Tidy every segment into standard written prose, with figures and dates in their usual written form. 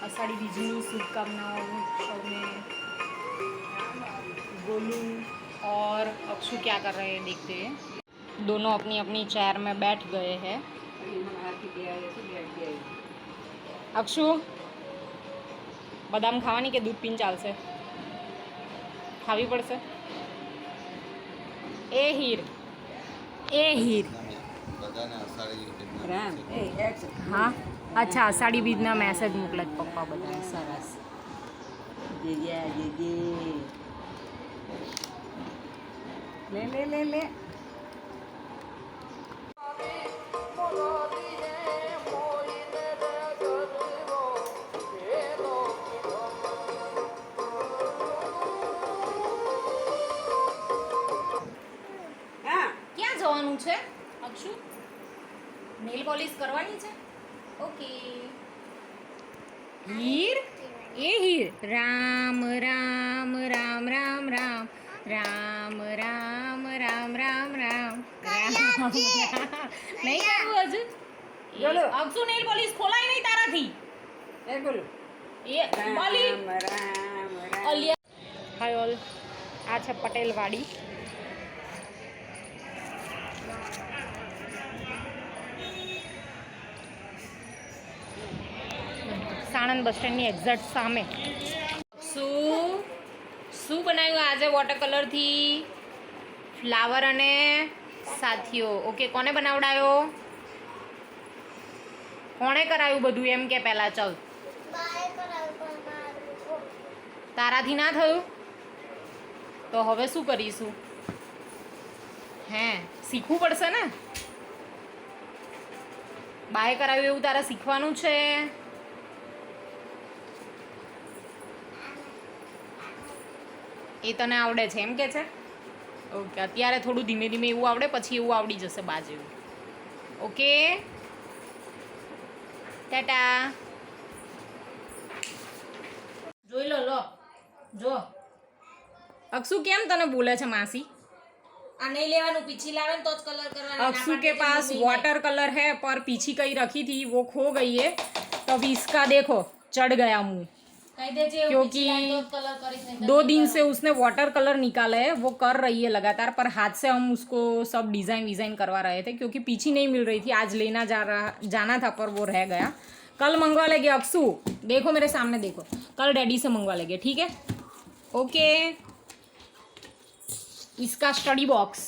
आषाढ़ी बीजनी शुभकामनाओं सौने। गोलू और अक्षु क्या कर रहे हैं देखते हैं। दोनों अपनी अपनी चेयर में बैठ गए हैं। अक्षु बदाम खावानी के दूध पीने चालશે? खावी पड़શે? ए हीर हाँ अच्छा आषाढ़ी बीजना मैसेज मोकले पप्पा बधाए सरस ले ले ले ले ક્યાં જવાનું છે અક્ષુ? નેલ પોલિશ કરવાની છે? ઓકે હીર એ હીર રામ રામ રામ રામ રામ રામ રામ રામ રામ રામ રામ નહીં કરવું હજુ અક્ષુ નેલ પોલિશ ખોલાય નહીં તારાથી એ બોલો એ બોલી હાય ઓલ આ છે પટેલ વાડી સાણંદ બસ સ્ટેન્ડની એક્ઝેક્ટ સામે શું બનાવ્યું આજે વોટર કલરથી ફ્લાવર અને સાથીઓ ઓકે કોને બનાવડાયો કોણે કરાયું બધું એમ કે પહેલાં ચલ તારાથી ના થયું તો હવે શું કરીશું હે શીખવું પડશે ને બાએ કરાવ્યું એવું તારે શીખવાનું છે એ તને આવડે છે એમ કે છે ઓકે અત્યારે થોડું ધીમે ધીમે એવું આવડે પછી એવું આવડી જશે બા જેવું ઓકે ટાટા જોઈ લો જો अक्षु केम तने बोले छे मासी आ नहीं लेवानु पीछी लावे तो ज कलर करवाना अक्षु के पास वाटर कलर है पर पीछी कहीं रखी थी वो खो गई है तो अभी इसका देखो चढ़ गया मुंह कह दीजिए क्योंकि कलर करिस नहीं 2 दिन से उसने वाटर कलर निकाला है वो कर रही है लगातार पर हाथ से हम उसको सब डिज़ाइन विज़ाइन करवा रहे थे क्योंकि पीछी नहीं मिल रही थी आज लेना जाना था पर वो रह गया कल मंगवा लेंगे अक्षु देखो मेरे सामने देखो कल डैडी से मंगवा लेंगे ठीक है ओके इसका स्टडी बॉक्स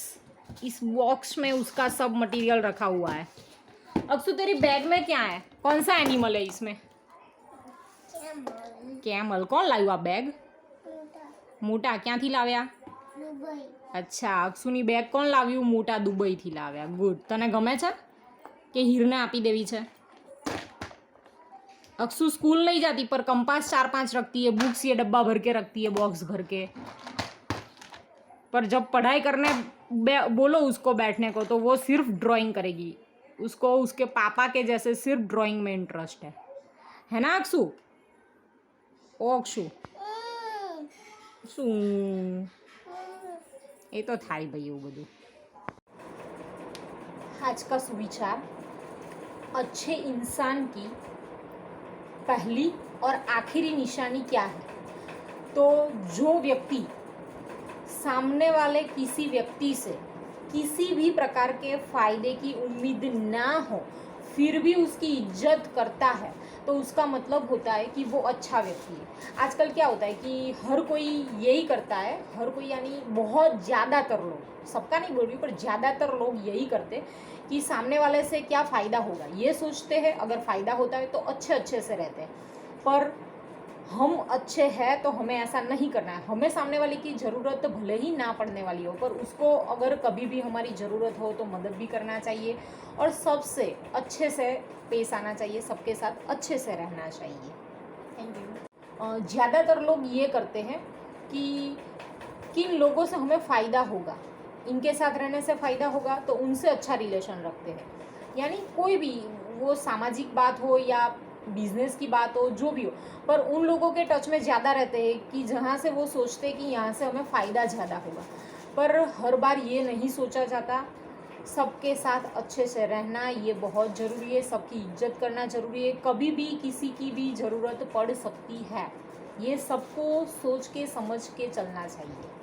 इस बॉक्स में उसका सब मटेरियल रखा हुआ है अक्षु तेरी बैग में क्या है कौन सा एनिमल है इसमें कैमल कौन लायु आ बैग मोटा क्या थी लाव्या अच्छा अक्षुनी बैग कौन लाव्यू मोटा दुबई थी लाव्या गुड तने गमे छे के हीरने आपी देवी छे अक्षु स्कूल नहीं जाती पर कंपास 4-5 रखती है बुक्स ये डब्बा भर के रखती है बॉक्स भर के पर जब पढ़ाई करने बोलो उसको बैठने को तो वो सिर्फ ड्राइंग करेगी उसको उसके पापा के जैसे सिर्फ ड्राइंग में इंटरेस्ट है ना अक्षु ओ अक्षु શું એ તો થાય ભાઈ એવું બધું आज का सुविचार अच्छे इंसान की पहली और आखिरी निशानी क्या है तो जो व्यक्ति सामने वाले किसी व्यक्ति से किसी भी प्रकार के फ़ायदे की उम्मीद ना हो फिर भी उसकी इज्जत करता है तो उसका मतलब होता है कि वो अच्छा व्यक्ति है आजकल क्या होता है कि हर कोई यही करता है हर कोई यानी बहुत ज़्यादातर लोग सबका नहीं बोल रही पर ज़्यादातर लोग यही करते कि सामने वाले से क्या फ़ायदा होगा ये सोचते हैं अगर फ़ायदा होता है तो अच्छे से रहते हैं पर हम अच्छे हैं तो हमें ऐसा नहीं करना है हमें सामने वाले की ज़रूरत भले ही ना पड़ने वाली हो पर उसको अगर कभी भी हमारी ज़रूरत हो तो मदद भी करना चाहिए और सबसे अच्छे से पेश आना चाहिए सबके साथ अच्छे से रहना चाहिए थैंक यू ज़्यादातर लोग ये करते हैं कि किन लोगों से हमें फ़ायदा होगा इनके साथ रहने से फ़ायदा होगा तो उनसे अच्छा रिलेशन रखते हैं यानी कोई भी वो सामाजिक बात हो या बिजनेस की बात हो जो भी हो पर उन लोगों के टच में ज़्यादा रहते हैं कि जहाँ से वो सोचते हैं कि यहाँ से हमें फ़ायदा ज़्यादा होगा पर हर बार ये नहीं सोचा जाता सबके साथ अच्छे से रहना ये बहुत ज़रूरी है, सबकी इज्जत करना ज़रूरी है, कभी भी किसी की भी ज़रूरत पड़ सकती है, ये सबको सोच के समझ के चलना चाहिए।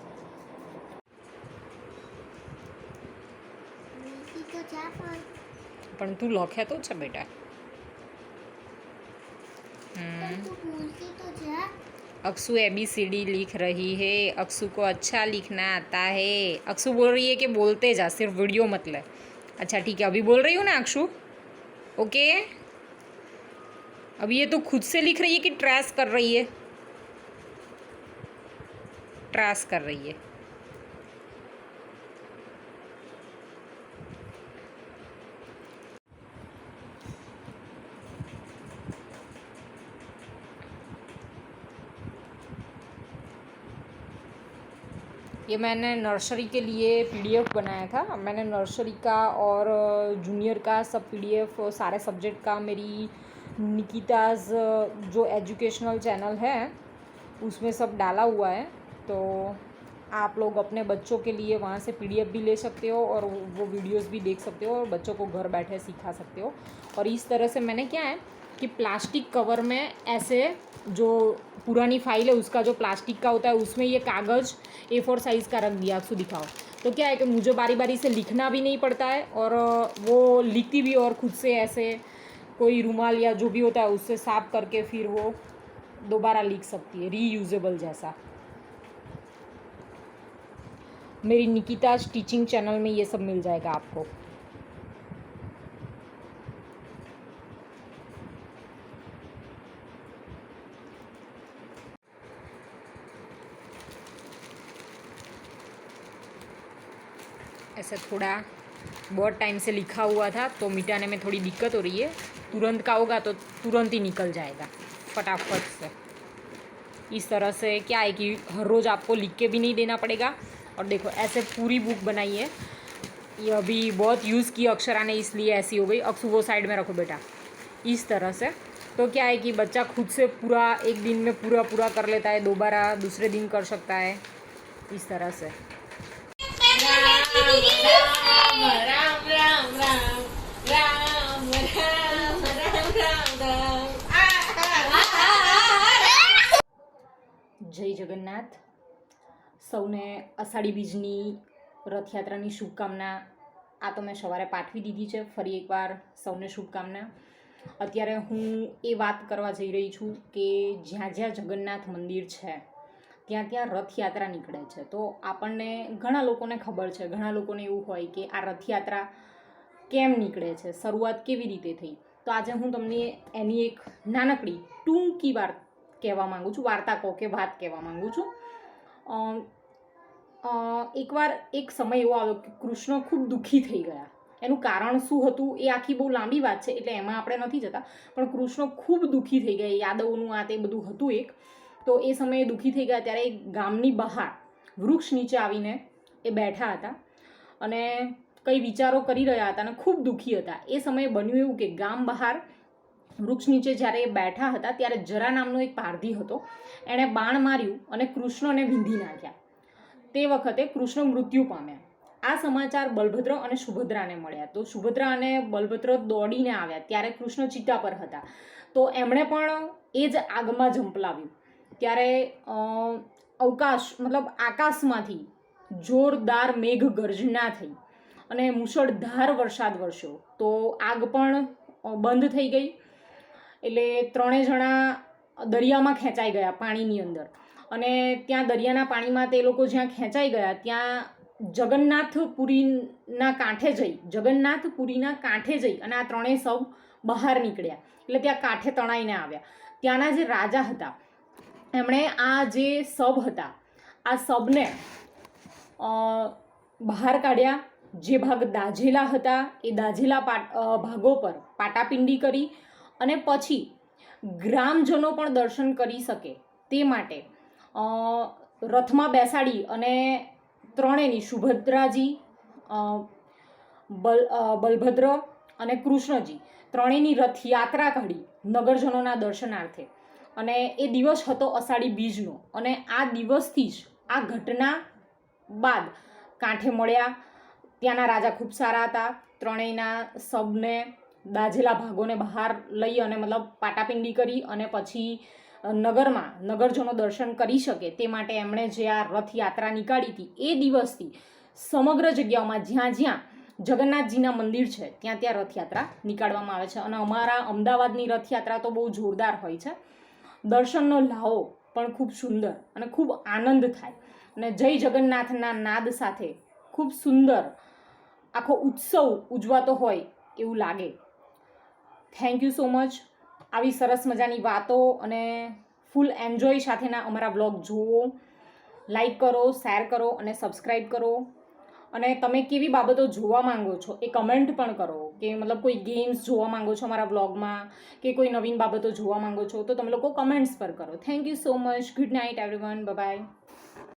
પણ તું લખે તો છે બેટા। अक्षु ABCD लिख रही है। अक्षु को अच्छा लिखना आता है। अक्षु बोल रही है कि बोलते जा, सिर्फ वीडियो मत ले। अच्छा ठीक है, अभी बोल रही हूँ ना अक्षु? ओके। अभी ये तो खुद से लिख रही है कि ट्रेस कर रही है? ट्रेस कर रही है। ये मैंने नर्सरी के लिए PDF बनाया था। मैंने नर्सरी का और जूनियर का सब PDF सारे सब्जेक्ट का मेरी निकिताज़ जो एजुकेशनल चैनल है उसमें सब डाला हुआ है, तो आप लोग अपने बच्चों के लिए वहाँ से PDF भी ले सकते हो और वो वीडियोस भी देख सकते हो और बच्चों को घर बैठे सिखा सकते हो। और इस तरह से मैंने क्या है कि प्लास्टिक कवर में ऐसे जो पुरानी फाइल है उसका जो प्लास्टिक का होता है उसमें ये कागज़ A4 साइज़ का रख दिया। आपको दिखाओ तो क्या है कि मुझे बारी बारी से लिखना भी नहीं पड़ता है और वो लिखती भी और खुद से ऐसे कोई रुमाल या जो भी होता है उससे साफ करके फिर वो दोबारा लिख सकती है, रीयूजेबल जैसा। मेरी निकिता टीचिंग चैनल में ये सब मिल जाएगा आपको। ऐसे थोड़ा बहुत टाइम से लिखा हुआ था तो मिटाने में थोड़ी दिक्कत हो रही है। तुरंत का होगा तो तुरंत ही निकल जाएगा फटाफट से। इस तरह से क्या है कि हर रोज़ आपको लिख के भी नहीं देना पड़ेगा। और देखो ऐसे पूरी बुक बनाई है। ये अभी बहुत यूज़ की अक्षरा ने इसलिए ऐसी हो गई। अक्षु वो साइड में रखो बेटा। इस तरह से तो क्या है कि बच्चा खुद से पूरा एक दिन में पूरा कर लेता है, दोबारा दूसरे दिन कर सकता है, इस तरह से। જય જગન્નાથ। સૌને અષાઢી બીજની રથયાત્રાની શુભકામના આ તો મેં સવારે પાઠવી દીધી છે। ફરી એકવાર સૌને શુભકામના। અત્યારે હું એ વાત કરવા જઈ રહી છું કે જ્યાં જ્યાં જગન્નાથ મંદિર છે ત્યાં ત્યાં રથયાત્રા નીકળે છે। તો આપણને ઘણા લોકોને ખબર છે, ઘણા લોકોને એવું હોય કે આ રથયાત્રા કેમ નીકળે છે, શરૂઆત કેવી રીતે થઈ। તો આજે હું તમને એની એક નાનકડી ટૂંકી વાત કહેવા માગું છું, વાર્તા કહો કે વાત કહેવા માગું છું। એકવાર એક સમય એવો આવ્યો કે કૃષ્ણ ખૂબ દુઃખી થઈ ગયા। એનું કારણ શું હતું એ આખી બહુ લાંબી વાત છે એટલે એમાં આપણે નથી જતા, પણ કૃષ્ણ ખૂબ દુઃખી થઈ ગયા। યાદવોનું આ તે બધું હતું એક, તો એ સમયે દુઃખી થઈ ગયા ત્યારે ગામની બહાર વૃક્ષ નીચે આવીને એ બેઠા હતા અને કંઈ વિચારો કરી રહ્યા હતા અને ખૂબ દુઃખી હતા। એ સમયે બન્યું એવું કે ગામ બહાર વૃક્ષ નીચે જ્યારે એ બેઠા હતા ત્યારે જરા નામનો એક પારધી હતો। એણે બાણ માર્યું અને કૃષ્ણને વીંધી નાખ્યા। તે વખતે કૃષ્ણ મૃત્યુ પામ્યા। આ સમાચાર બલભદ્ર અને સુભદ્રાને મળ્યા। તો સુભદ્રા અને બલભદ્ર દોડીને આવ્યા ત્યારે કૃષ્ણ ચિતા પર હતા। તો એમણે પણ એ જ આગમાં ઝંપલાવ્યું ત્યારે અવકાશ મતલબ આકાશમાંથી જોરદાર મેઘ ગર્જના થઈ અને મુશળધાર વરસાદ વરસ્યો। તો આગ પણ બંધ થઈ ગઈ એટલે ત્રણેય જણા દરિયામાં ખેંચાઈ ગયા પાણીની અંદર। અને ત્યાં દરિયાના પાણીમાં તે લોકો જ્યાં ખેંચાઈ ગયા ત્યાં જગન્નાથપુરીના કાંઠે જઈ અને આ ત્રણેય સૌ બહાર નીકળ્યા એટલે ત્યાં કાંઠે તણાઈને આવ્યા। ત્યાંના જે રાજા હતા એમણે આ જે સબ હતા આ સબને બહાર કાઢ્યા। જે ભાગ દાઝેલા હતા એ દાઝેલા ભાગો પર પાટાપિંડી કરી અને પછી ગ્રામજનો પણ દર્શન કરી શકે તે માટે રથમાં બેસાડી અને ત્રણેયની સુભદ્રાજી, બલભદ્ર અને કૃષ્ણજી ત્રણેયની રથયાત્રા કાઢી નગરજનોના દર્શનાર્થે। અને એ દિવસ હતો અષાઢી બીજનો અને આ દિવસથી જ આ ઘટના બાદ કાંઠે મળ્યા, ત્યાંના રાજા ખૂબ સારા હતા. ત્રણેયના શબને દાઝેલા ભાગોને બહાર લઈ અને મતલબ પાટાપિંડી કરી અને પછી નગરમાં નગરજનો દર્શન કરી શકે તે માટે એમણે જે આ રથયાત્રા નીકાળી હતી એ દિવસથી સમગ્ર જગ્યાઓમાં જ્યાં જ્યાં જગન્નાથજીના મંદિર છે ત્યાં ત્યાં રથયાત્રા નીકાળવામાં આવે છે. અને અમારા અમદાવાદની રથયાત્રા તો બહુ જોરદાર હોય છે. દર્શનનો લાવો પણ ખૂબ સુંદર અને ખૂબ આનંદ થાય અને જય જગન્નાથના નાદ સાથે ખૂબ સુંદર આખો ઉત્સવ ઉજવાતો હોય એવું લાગે. Thank you so much. આવી સરસ મજાની વાતો અને ફૂલ એન્જોય સાથેના અમારા વ્લોગ જુઓ, લાઈક કરો, શેર કરો અને સબસ્ક્રાઈબ કરો. અને તમે કેવી બાબતો જોવા માંગો છો એ કમેન્ટ પણ કરો કે મતલબ કોઈ ગેમ્સ જોવા માંગો છો અમારા વ્લોગમાં કે કોઈ નવીન બાબતો જોવા માંગો છો તો તમે લોકો કમેન્ટ્સ પર કરો. Thank you so much. Good night everyone. Bye bye.